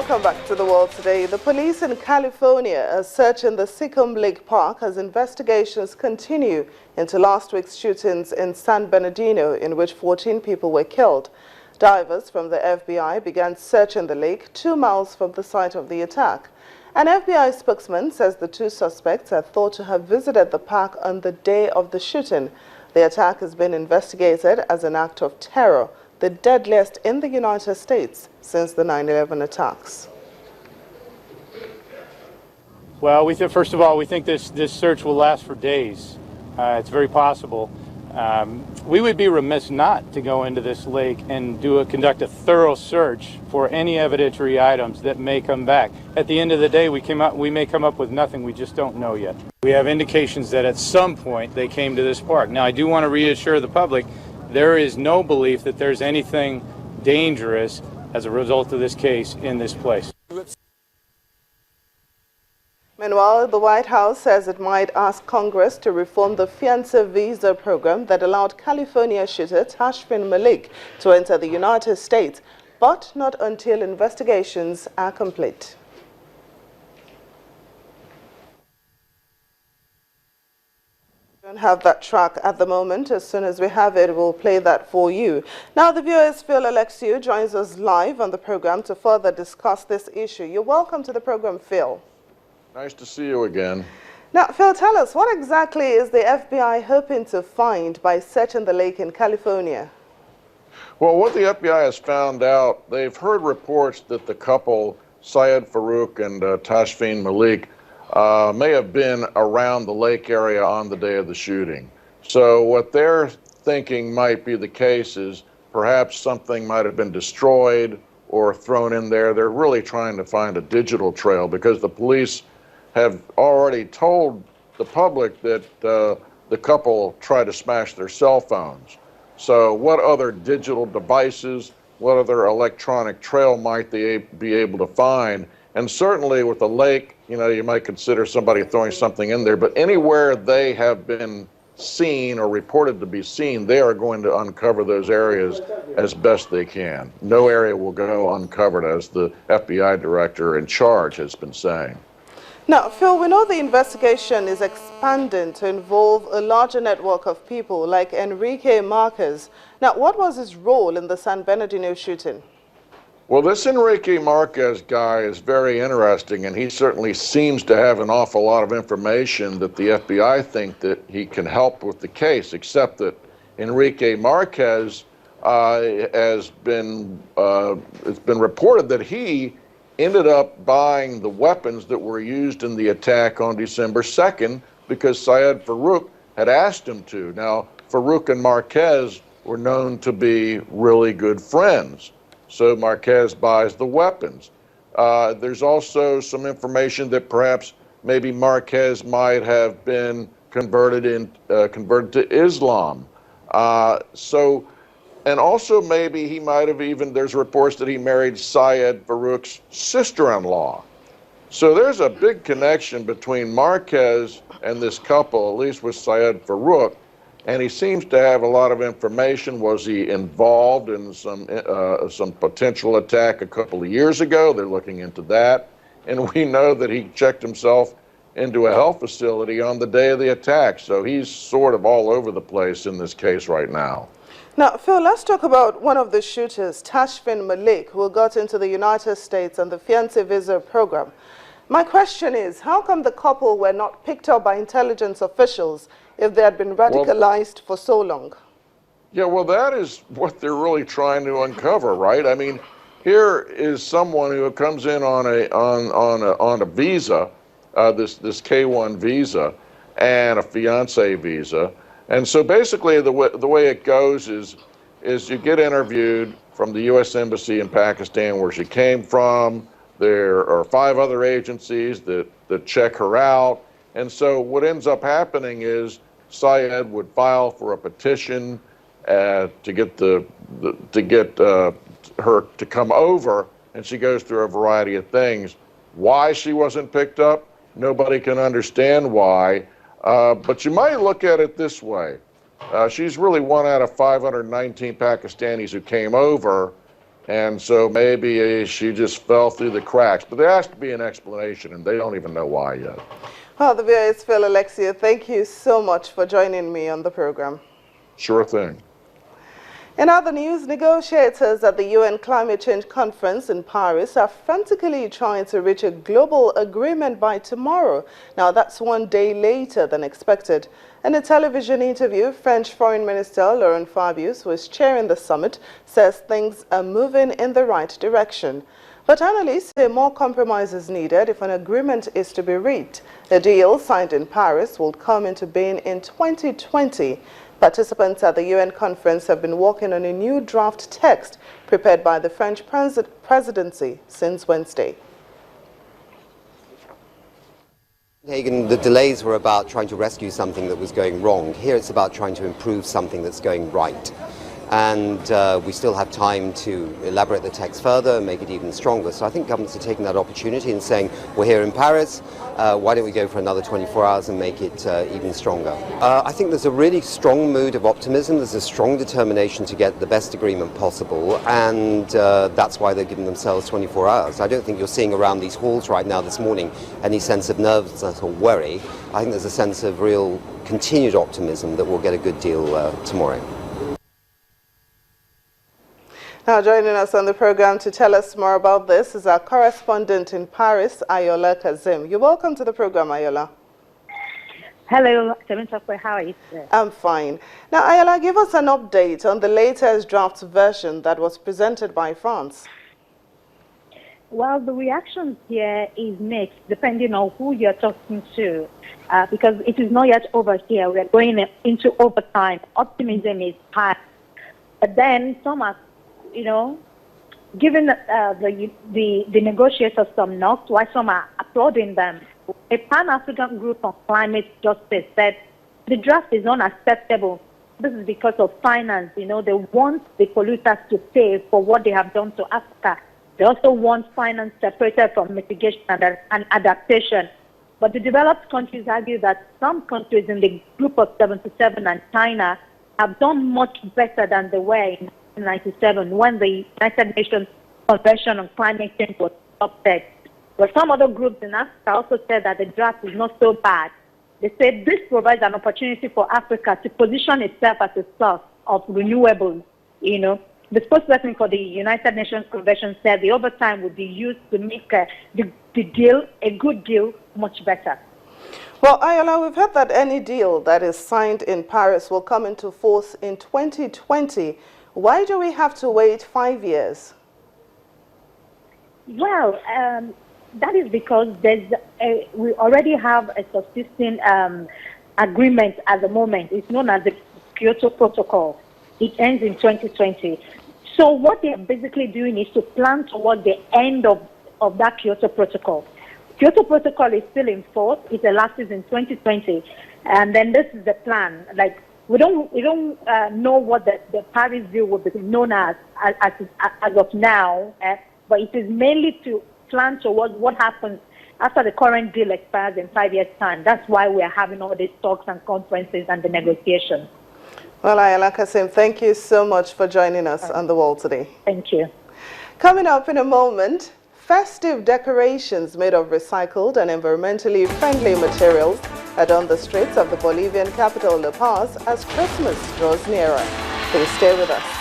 Welcome back to the world today. The police in California are searching the Seacom Lake Park as investigations continue into last week's shootings in San Bernardino, in which 14 people were killed. Divers from the FBI began searching the lake 2 miles from the site of the attack. An FBI spokesman says the 2 suspects are thought to have visited the park on the day of the shooting. The attack has been investigated as an act of terror, the deadliest in the United States since the 9/11 attacks. Well, first of all, we think this search will last for days. It's very possible. We would be remiss not to go into this lake and conduct a thorough search for any evidentiary items that may come back. At the end of the day, we may come up with nothing. We just don't know yet. We have indications that at some point they came to this park. Now, I do want to reassure the public, there is no belief that there's anything dangerous as a result of this case in this place. Meanwhile, the White House says it might ask Congress to reform the Fiancee visa program that allowed California shooter Tashfin Malik to enter the United States, but not until investigations are complete. Don't have that track at the moment. As soon as we have it, we'll play that for you. Now, the viewers, Phil Alexiou joins us live on the program to further discuss this issue. You're welcome to the program, Phil. Nice to see you again. Now, Phil, tell us, what exactly is the FBI hoping to find by searching the lake in California? Well, what the FBI has found out, they've heard reports that the couple, Syed Farouk and Tashfin Malik, may have been around the lake area on the day of the shooting. So what they're thinking might be the case is perhaps something might have been destroyed or thrown in there. They're really trying to find a digital trail because the police have already told the public that the couple tried to smash their cell phones. So what other digital devices, what other electronic trail might they be able to find? And certainly with the lake, you know, you might consider somebody throwing something in there, but anywhere they have been seen or reported to be seen, they are going to uncover those areas as best they can. No area will go uncovered, as the FBI director in charge has been saying. Now, Phil, we know the investigation is expanding to involve a larger network of people like Enrique Marquez. Now, what was his role in the San Bernardino shooting? Well, this Enrique Marquez guy is very interesting, and he certainly seems to have an awful lot of information that the FBI think that he can help with the case, except that Enrique Marquez it's been reported that he ended up buying the weapons that were used in the attack on December 2nd because Syed Farouk had asked him to. Now, Farouk and Marquez were known to be really good friends, so Marquez buys the weapons. There's also some information that perhaps maybe Marquez might have been converted to Islam. And also maybe he might have there's reports that he married Syed Farouk's sister-in-law. So there's a big connection between Marquez and this couple, at least with Syed Farouk, and he seems to have a lot of information. Was he involved in some potential attack a couple of years ago? They're looking into that. And we know that he checked himself into a health facility on the day of the attack. So he's sort of all over the place in this case right now. Now, Phil, let's talk about one of the shooters, Tashfin Malik, who got into the United States on the Fiancee visa program. My question is, how come the couple were not picked up by intelligence officials if they had been radicalized for so long? Yeah, well, that is what they're really trying to uncover, right? I mean, here is someone who comes in on a visa, this K-1 visa, and a fiancé visa. And so basically the way it goes is you get interviewed from the U.S. Embassy in Pakistan where she came from. There are 5 other agencies that check her out. And so what ends up happening is Syed would file for a petition to get her to come over, and she goes through a variety of things. Why she wasn't picked up, nobody can understand why. But you might look at it this way. She's really one out of 519 Pakistanis who came over, And so maybe she just fell through the cracks. But there has to be an explanation, and they don't even know why yet. Well, the VOA is Phil Alexia. Thank you so much for joining me on the program. Sure thing. In other news, negotiators at the UN Climate Change Conference in Paris are frantically trying to reach a global agreement by tomorrow. Now, that's one day later than expected. In a television interview, French Foreign Minister Laurent Fabius, who is chairing the summit, says things are moving in the right direction. But analysts say more compromise is needed if an agreement is to be reached. A deal signed in Paris will come into being in 2020. Participants at the UN conference have been working on a new draft text prepared by the French presidency since Wednesday. Hagen, the delays were about trying to rescue something that was going wrong. Here it's about trying to improve something that's going right. And we still have time to elaborate the text further and make it even stronger. So I think governments are taking that opportunity and saying, we're here in Paris, why don't we go for another 24 hours and make it even stronger? I think there's a really strong mood of optimism. There's a strong determination to get the best agreement possible, and that's why they're giving themselves 24 hours. I don't think you're seeing around these halls right now this morning any sense of nervousness or worry. I think there's a sense of real continued optimism that we'll get a good deal tomorrow. Now joining us on the program to tell us more about this is our correspondent in Paris, Ayola Kazim. You're welcome to the program, Ayola. Hello, how are you today? I'm fine. Now, Ayola, give us an update on the latest draft version that was presented by France. Well, the reaction here is mixed, depending on who you're talking to, because it is not yet over here. We're going into overtime. Optimism is high. But then some are giving the negotiators some knocks, while some are applauding them. A Pan-African group on climate justice said the draft is unacceptable. This is because of finance. They want the polluters to pay for what they have done to Africa. They also want finance separated from mitigation and adaptation. But the developed countries argue that some countries in the group of 77 and China have done much better than they were in 1997 when the United Nations Convention on Climate Change was adopted. But some other groups in Africa also said that the draft is not so bad. They said this provides an opportunity for Africa to position itself as a source of renewables. The spokesperson for the United Nations Convention said the overtime would be used to make the deal, a good deal, much better. Well, Ayola, we've heard that any deal that is signed in Paris will come into force in 2020. Why do we have to wait 5 years? Well, that is because we already have a subsisting agreement at the moment. It's known as the Kyoto Protocol. It ends in 2020. So what they are basically doing is to plan towards the end of that Kyoto Protocol. Kyoto Protocol is still in force. It elapses in 2020. And then this is the plan. We don't know what the Paris deal will be known as of now, but it is mainly to plan towards what happens after the current deal expires in 5 years' time. That's why we are having all these talks and conferences and the negotiations. Well, Ayola Kasim, thank you so much for joining us on The World today. Thank you. Coming up in a moment, festive decorations made of recycled and environmentally friendly materials adorn the streets of the Bolivian capital, La Paz, as Christmas draws nearer. Please stay with us.